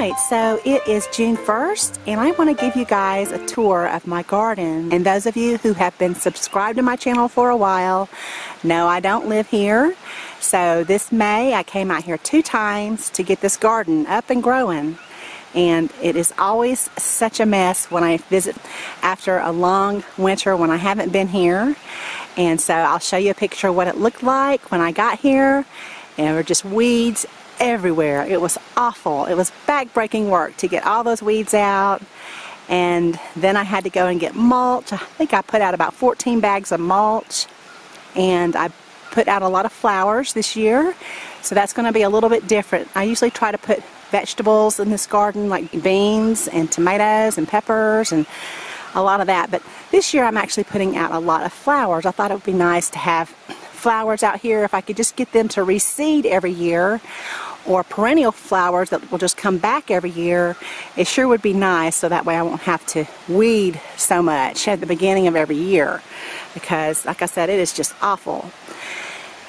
Alright, so it is June 1st and I want to give you guys a tour of my garden. And those of you who have been subscribed to my channel for a while know I don't live here. So this May I came out here 2 times to get this garden up and growing. And it is always such a mess when I visit after a long winter when I haven't been here. And so I'll show you a picture of what it looked like when I got here. And there were just weeds everywhere. It was awful. It was back-breaking work to get all those weeds out. And then I had to go and get mulch. I think I put out about 14 bags of mulch. And I put out a lot of flowers this year. So that's going to be a little bit different. I usually try to put vegetables in this garden like beans and tomatoes and peppers and a lot of that. But this year I'm actually putting out a lot of flowers. I thought it would be nice to have flowers out here if I could just get them to reseed every year, or perennial flowers that will just come back every year. It sure would be nice, so that way I won't have to weed so much at the beginning of every year, because like I said, it is just awful.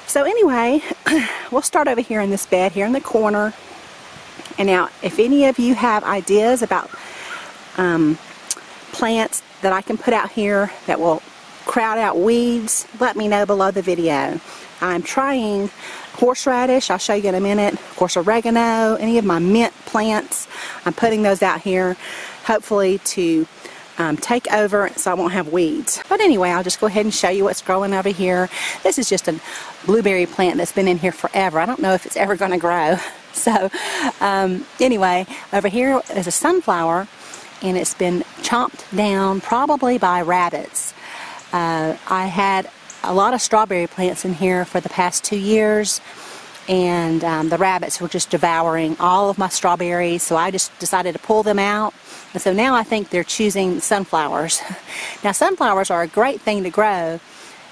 So anyway, we'll start over here in this bed here in the corner. And now if any of you have ideas about plants that I can put out here that will crowd out weeds, let me know below the video. I'm trying horseradish, I'll show you in a minute, of course oregano, any of my mint plants, I'm putting those out here hopefully to take over so I won't have weeds. But anyway, I'll just go ahead and show you what's growing over here. This is just a blueberry plant that's been in here forever. I don't know if it's ever going to grow. So anyway, over here is a sunflower, and it's been chomped down probably by rabbits. I had a lot of strawberry plants in here for the past 2 years, and the rabbits were just devouring all of my strawberries, so I just decided to pull them out. And so now I think they're choosing sunflowers. Now sunflowers are a great thing to grow.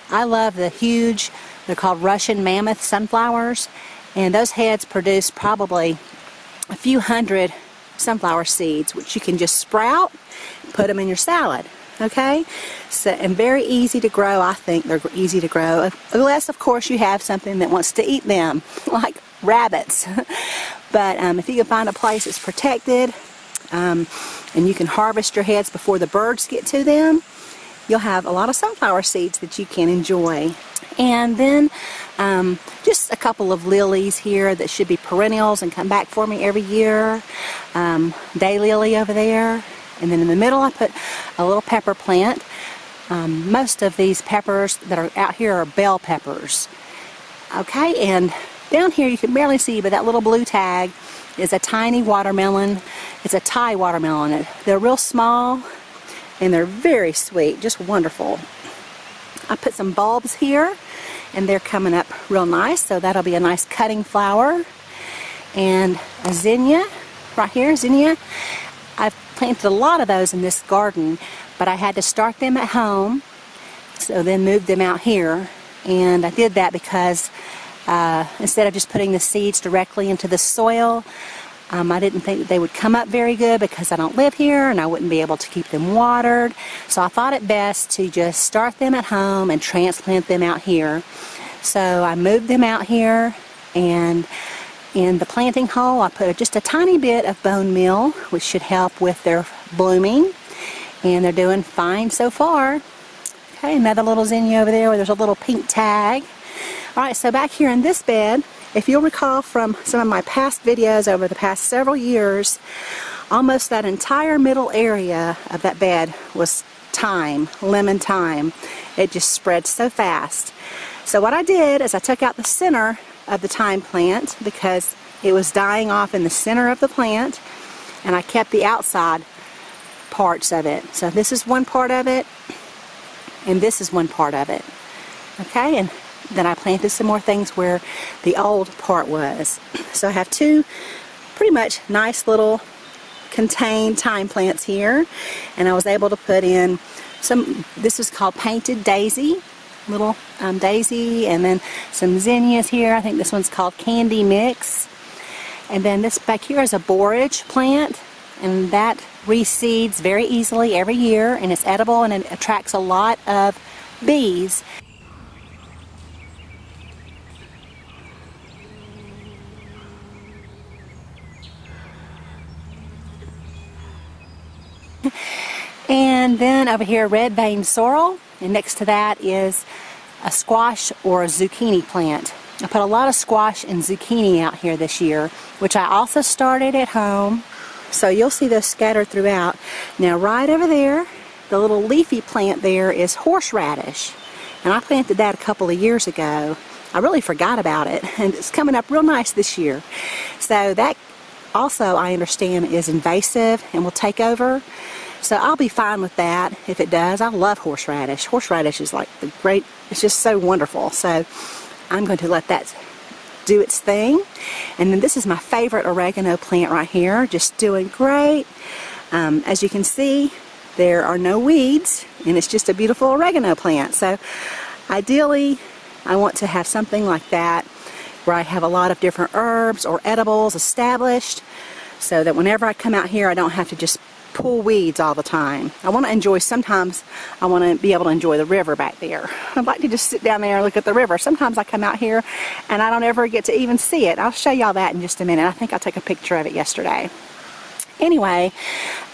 I love the huge, they're called Russian mammoth sunflowers, and those heads produce probably a few hundred sunflower seeds, which you can just sprout, put them in your salad. Okay, so, and very easy to grow. I think they're easy to grow, unless of course you have something that wants to eat them, like rabbits. But if you can find a place that's protected, and you can harvest your heads before the birds get to them, you'll have a lot of sunflower seeds that you can enjoy. And then just a couple of lilies here that should be perennials and come back for me every year. Daylily over there. And then in the middle I put a little pepper plant. Most of these peppers that are out here are bell peppers. Okay, and down here you can barely see, but that little blue tag is a tiny watermelon. It's a Thai watermelon. They're real small and they're very sweet, just wonderful. I put some bulbs here and they're coming up real nice, so that'll be a nice cutting flower. And a zinnia right here, zinnia. I've planted a lot of those in this garden, but I had to start them at home, so then moved them out here. And I did that because instead of just putting the seeds directly into the soil, I didn't think that they would come up very good because I don't live here and I wouldn't be able to keep them watered. So I thought it best to just start them at home and transplant them out here. So I moved them out here, and in the planting hole I put just a tiny bit of bone meal, which should help with their blooming, and they're doing fine so far. Okay, another little zinnia over there where there's a little pink tag. Alright, so back here in this bed, if you'll recall from some of my past videos over the past several years, almost that entire middle area of that bed was thyme, lemon thyme. It just spread so fast. So what I did is I took out the center of the thyme plant because it was dying off in the center of the plant, and I kept the outside parts of it. So this is one part of it, and this is one part of it. Okay, and then I planted some more things where the old part was. So I have 2 pretty much nice little contained thyme plants here, and I was able to put in some, this is called painted daisy, little daisy, and then some zinnias here. I think this one's called Candy Mix. And then this back here is a borage plant, and that reseeds very easily every year, and it's edible and it attracts a lot of bees. And then over here, red vein sorrel, and next to that is a squash or a zucchini plant. I put a lot of squash and zucchini out here this year, which I also started at home. So you'll see those scattered throughout. Now right over there, the little leafy plant there is horseradish. And I planted that a couple of years ago. I really forgot about it, and it's coming up real nice this year. So that also, I understand, is invasive and will take over. So I'll be fine with that if it does. I love horseradish. Horseradish is like the great, it's just so wonderful. So I'm going to let that do its thing. And then this is my favorite oregano plant right here, just doing great. As you can see, there are no weeds, and it's just a beautiful oregano plant. So ideally, I want to have something like that where I have a lot of different herbs or edibles established, so that whenever I come out here, I don't have to just pull weeds all the time. I want to enjoy, sometimes I want to be able to enjoy the river back there. I'd like to just sit down there and look at the river. Sometimes I come out here and I don't ever get to even see it. I'll show y'all that in just a minute. I think I took a picture of it yesterday. Anyway,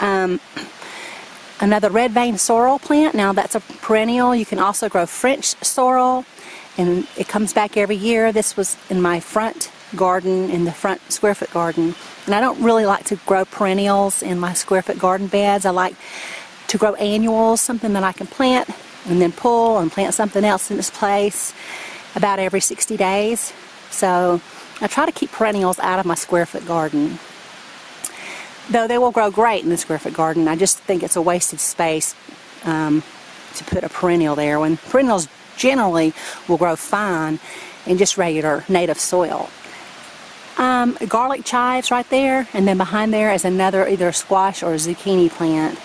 another red vein sorrel plant. Now that's a perennial. You can also grow French sorrel, and it comes back every year. This was in my front garden, in the front square foot garden. And I don't really like to grow perennials in my square foot garden beds. I like to grow annuals, something that I can plant and then pull and plant something else in its place about every 60 days. So I try to keep perennials out of my square foot garden. Though they will grow great in the square foot garden, I just think it's a wasted space to put a perennial there, when perennials generally will grow fine in just regular native soil. Garlic chives right there, and then behind there is another either squash or zucchini plant.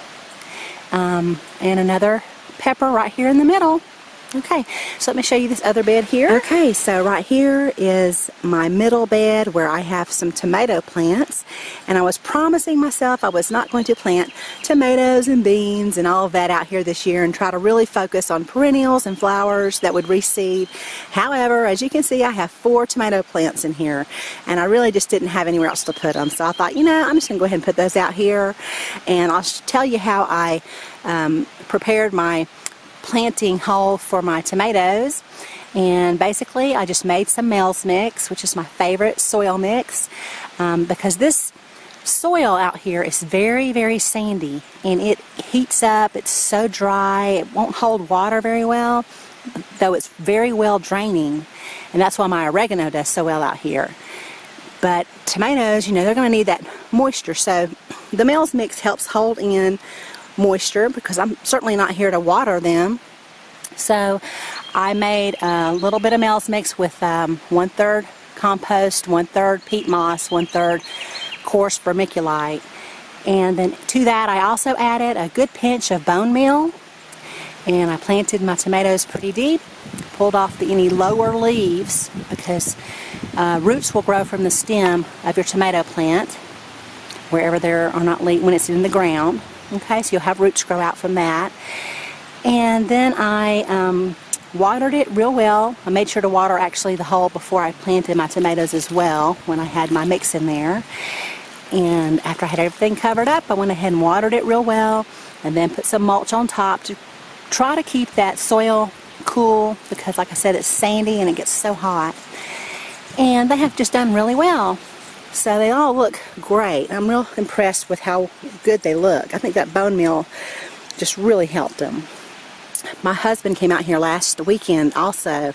And another pepper right here in the middle. Okay, so let me show you this other bed here. Okay, so right here is my middle bed where I have some tomato plants, and I was promising myself I was not going to plant tomatoes and beans and all of that out here this year and try to really focus on perennials and flowers that would reseed. However, as you can see, I have 4 tomato plants in here, and I really just didn't have anywhere else to put them. So I thought, you know, I'm just going to go ahead and put those out here, and I'll tell you how I prepared my planting hole for my tomatoes. And basically I just made some maize mix, which is my favorite soil mix, because this soil out here is very, very sandy, and it heats up. It's so dry, it won't hold water very well, though it's very well draining, and that's why my oregano does so well out here. But tomatoes, you know, they're going to need that moisture, so the maize mix helps hold in moisture, because I'm certainly not here to water them. So I made a little bit of maize mix with 1/3 compost, 1/3 peat moss, 1/3 coarse vermiculite, and then to that I also added a good pinch of bone meal, and I planted my tomatoes pretty deep, pulled off any lower leaves, because roots will grow from the stem of your tomato plant wherever there are not leaves, when it's in the ground. Okay, so you'll have roots grow out from that. And then I watered it real well. I made sure to water actually the hole before I planted my tomatoes as well, when I had my mix in there. And after I had everything covered up, I went ahead and watered it real well, and then put some mulch on top to try to keep that soil cool, because like I said, it's sandy and it gets so hot. And they have just done really well. So they all look great. I'm real impressed with how good they look. I think that bone meal just really helped them. My husband came out here last weekend also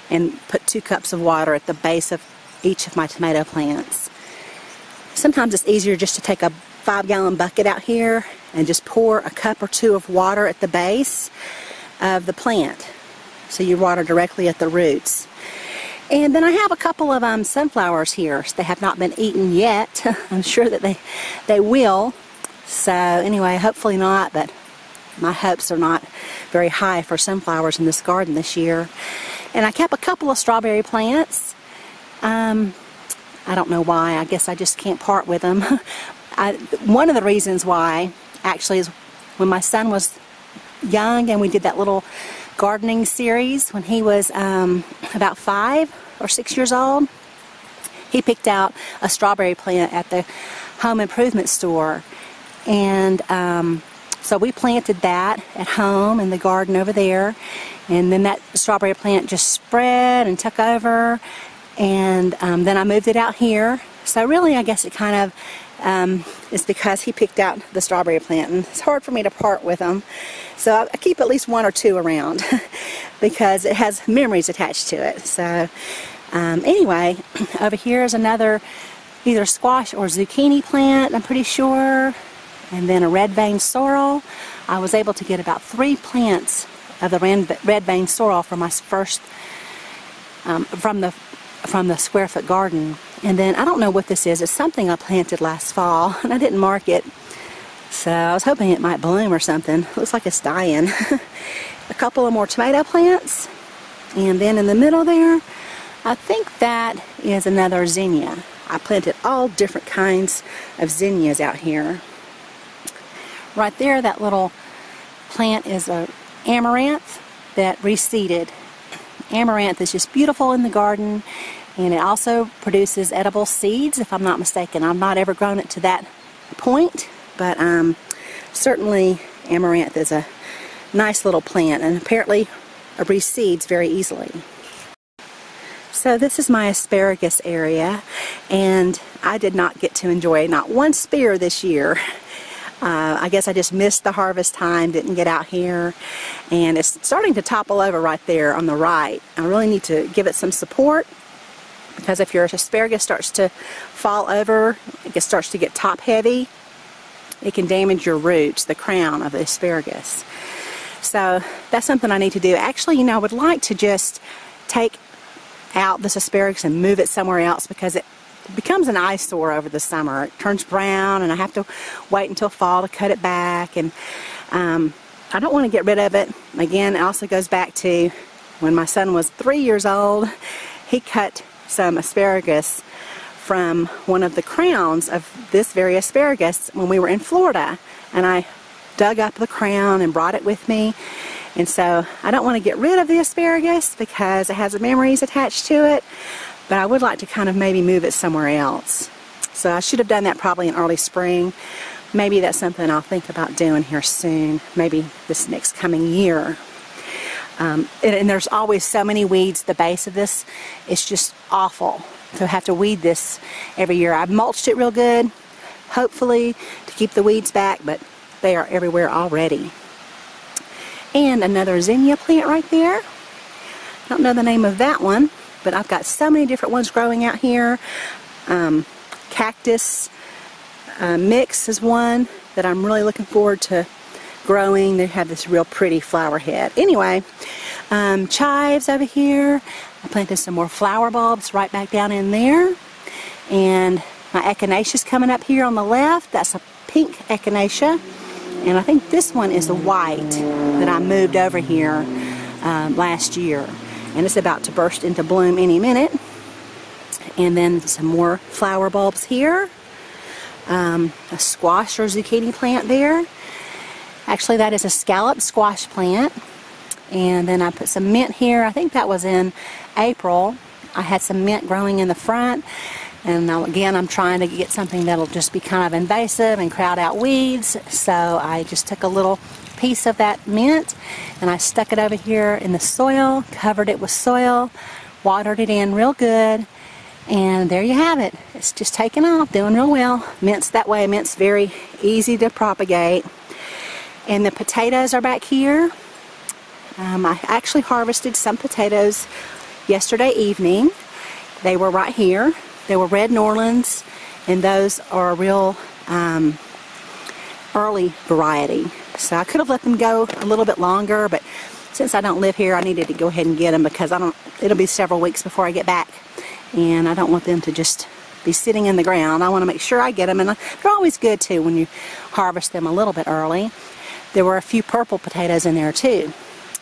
and put 2 cups of water at the base of each of my tomato plants. Sometimes it's easier just to take a 5-gallon bucket out here and just pour a cup or 2 of water at the base of the plant, so you water directly at the roots. And then I have a couple of sunflowers here. They have not been eaten yet. I'm sure that they will. So anyway, hopefully not, but my hopes are not very high for sunflowers in this garden this year. And I kept a couple of strawberry plants. I don't know why. I guess I just can't part with them. One of the reasons why actually is when my son was young and we did that little gardening series when he was about 5 or 6 years old. He picked out a strawberry plant at the home improvement store, and So we planted that at home in the garden over there, and then that strawberry plant just spread and took over, and then I moved it out here. So really, I guess it kind of is because he picked out the strawberry plant, and it's hard for me to part with them. So I keep at least one or two around because it has memories attached to it. So anyway, over here is another either squash or zucchini plant, I'm pretty sure. And then a red vein sorrel. I was able to get about 3 plants of the red vein sorrel from my first, from the square foot garden. And then I don't know what this is. It's something I planted last fall, and I didn't mark it. So I was hoping it might bloom or something. Looks like it's dying. A couple of more tomato plants. And then in the middle there, I think that is another zinnia. I planted all different kinds of zinnias out here. Right there, that little plant is a amaranth that reseeded. Amaranth is just beautiful in the garden, and it also produces edible seeds, if I'm not mistaken. I've not ever grown it to that point, but certainly amaranth is a nice little plant, and apparently it reseeds very easily. So this is my asparagus area, and I did not get to enjoy not one spear this year. I guess I just missed the harvest time, didn't get out here, and it's starting to topple over right there on the right. I really need to give it some support, because if your asparagus starts to fall over, it starts to get top heavy, it can damage your roots, the crown of the asparagus. So that's something I need to do. Actually, you know, I would like to just take out this asparagus and move it somewhere else, because it becomes an eyesore over the summer. It turns brown, and I have to wait until fall to cut it back, and I don't want to get rid of it. Again, it also goes back to when my son was 3 years old. He cut some asparagus from one of the crowns of this very asparagus when we were in Florida, and I dug up the crown and brought it with me. And so I don't want to get rid of the asparagus because it has memories attached to it, but I would like to kind of maybe move it somewhere else. So I should have done that probably in early spring. Maybe that's something I'll think about doing here soon, maybe this next coming year. And there's always so many weeds at the base of this. It's just awful to have to weed this every year. I've mulched it real good, hopefully to keep the weeds back, but they are everywhere already. And another zinnia plant right there. I don't know the name of that one, but I've got so many different ones growing out here. Cactus mix is one that I'm really looking forward to growing. They have this real pretty flower head. Anyway, chives over here. I planted some more flower bulbs right back down in there. And my echinacea is coming up here on the left. That's a pink echinacea. And I think this one is the white that I moved over here last year. And it's about to burst into bloom any minute. And then some more flower bulbs here. A squash or zucchini plant there. Actually, that is a scallop squash plant. And then I put some mint here. I think that was in April. I had some mint growing in the front. And now again, I'm trying to get something that'll just be kind of invasive and crowd out weeds. So I just took a little piece of that mint and I stuck it over here in the soil, covered it with soil, watered it in real good, and there you have it. It's just taking off, doing real well. Mint's that way. Mint's very easy to propagate. And the potatoes are back here. I actually harvested some potatoes yesterday evening. They were right here. They were red Norlands, and those are a real early variety. So I could have let them go a little bit longer, but since I don't live here, I needed to go ahead and get them because it'll be several weeks before I get back, and I don't want them to just be sitting in the ground. I want to make sure I get them, and they're always good too when you harvest them a little bit early. There were a few purple potatoes in there too.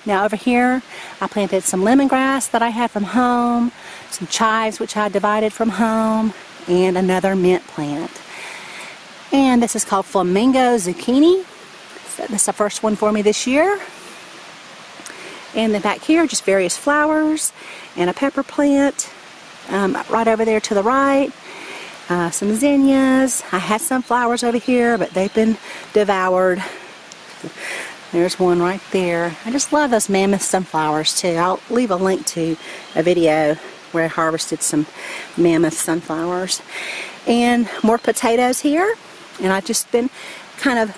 Now over here, I planted some lemongrass that I had from home, some chives which I divided from home, and another mint plant. And this is called Flamingo Zucchini. So this is the first one for me this year. And then back here, just various flowers and a pepper plant right over there to the right. Some zinnias. I had some flowers over here, but they've been devoured. There's one right there. I just love those mammoth sunflowers too. I'll leave a link to a video where I harvested some mammoth sunflowers. And more potatoes here. And I've just been kind of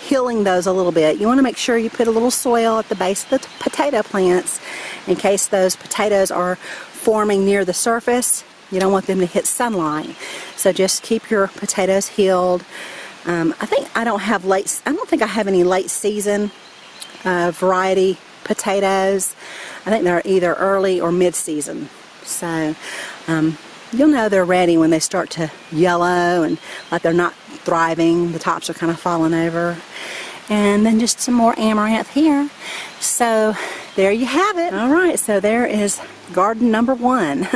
healing those a little bit. You want to make sure you put a little soil at the base of the potato plants in case those potatoes are forming near the surface. You don't want them to hit sunlight. So just keep your potatoes healed. I don't think I have any late season variety potatoes. I think they're either early or mid-season. So you'll know they're ready when they start to yellow and like they're not thriving. The tops are kind of falling over. And then just some more amaranth here. So there you have it. Alright, so there is garden number 1.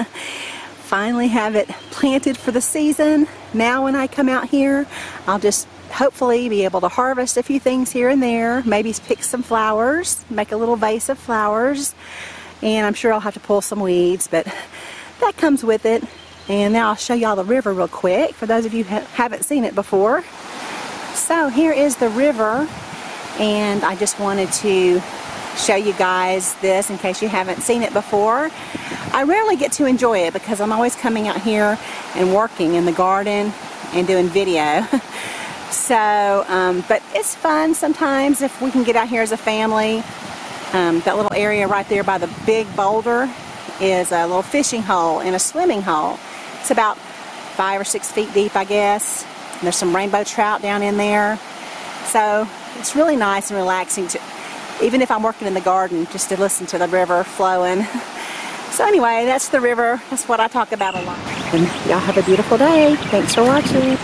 Finally have it planted for the season. Now when I come out here, I'll just hopefully be able to harvest a few things here and there. Maybe pick some flowers, make a little vase of flowers. And I'm sure I'll have to pull some weeds, but that comes with it. And now I'll show y'all the river real quick for those of you who haven't seen it before. So here is the river, and I just wanted to show you guys this in case you haven't seen it before. I rarely get to enjoy it because I'm always coming out here and working in the garden and doing video. So, but it's fun sometimes if we can get out here as a family. That little area right there by the big boulder is a little fishing hole and a swimming hole. It's about 5 or 6 feet deep, I guess. And there's some rainbow trout down in there. So it's really nice and relaxing to, even if I'm working in the garden, just to listen to the river flowing. So anyway, that's the river. That's what I talk about a lot. And y'all have a beautiful day. Thanks for watching.